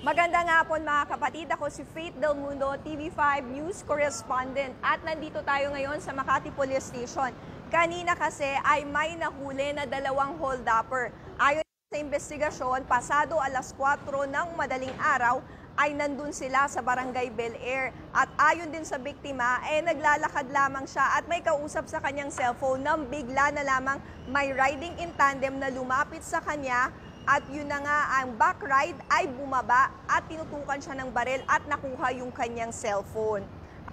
Magandang hapon mga kapatid, ako si Faith Del Mundo, TV5 News Correspondent at nandito tayo ngayon sa Makati Police Station. Kanina kasi ay may nahuli na dalawang hold-upper. Ayon sa investigasyon, pasado alas 4 ng madaling araw ay nandun sila sa Barangay Bel Air. At ayon din sa biktima, naglalakad lamang siya at may kausap sa kanyang cellphone nang bigla na lamang may riding in tandem na lumapit sa kanya. At yun na nga, ang back ride ay bumaba at tinutukan siya ng baril at nakuha yung kanyang cellphone.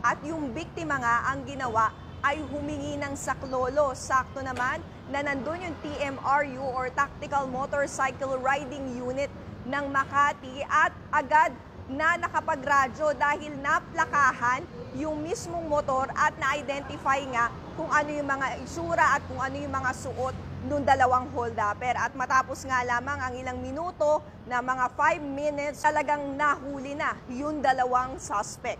At yung biktima nga, ang ginawa ay humingi ng saklolo. Sakto naman na nandun yung TMRU or Tactical Motorcycle Riding Unit ng Makati at agad na nakapagradyo dahil naplakahan yung mismong motor at na-identify nga kung ano yung mga itsura at kung ano yung mga suot nung dalawang hold-upper. At matapos nga lamang ang ilang minuto na mga 5 minutes, talagang nahuli na yung dalawang suspect.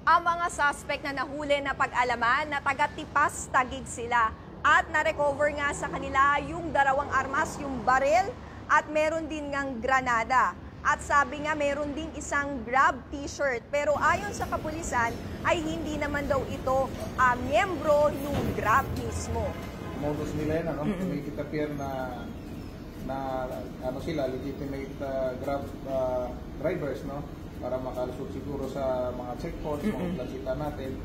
Ang mga suspect na nahuli na pag-alaman na taga-Tipas Taguig sila at na-recover nga sa kanila yung dalawang armas, yung baril at meron din ngang granada. At sabi nga meron ding isang Grab t-shirt pero ayon sa kapulisan ay hindi naman daw ito miyembro ng Grab mismo. Modus nila yan, make it appear na ano sila, legitimate Grab drivers, no? Para makalusot siguro sa mga checkpoints, mga plansita natin.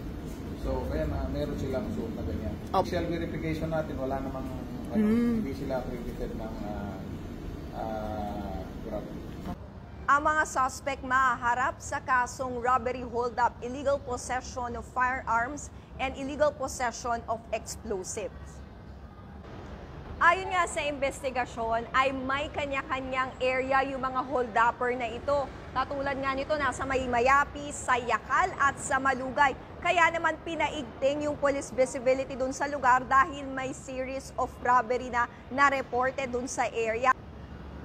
So, kaya na meron silang suot na ganyan. Official verification natin, wala namang hindi sila accredited ng Grab. Ang mga suspect mahaharap sa kasong robbery hold-up, illegal possession of firearms, and illegal possession of explosives. Ayon nga sa investigasyon ay may kanya-kanyang area yung mga hold-upper na ito. Katulad nga nito nasa Mayapi, sa Yakal at sa Malugay. Kaya naman pinaigting yung police visibility dun sa lugar dahil may series of robbery na na-reported dun sa area.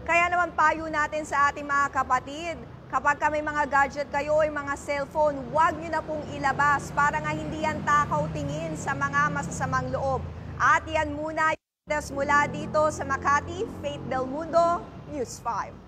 Kaya naman payo natin sa ating mga kapatid, kapag may mga gadget kayo o mga cellphone, huwag nyo na pong ilabas para nga hindi yan takaw tingin sa mga masasamang loob. At yan muna yung mula dito sa Makati, Faith Del Mundo, News 5.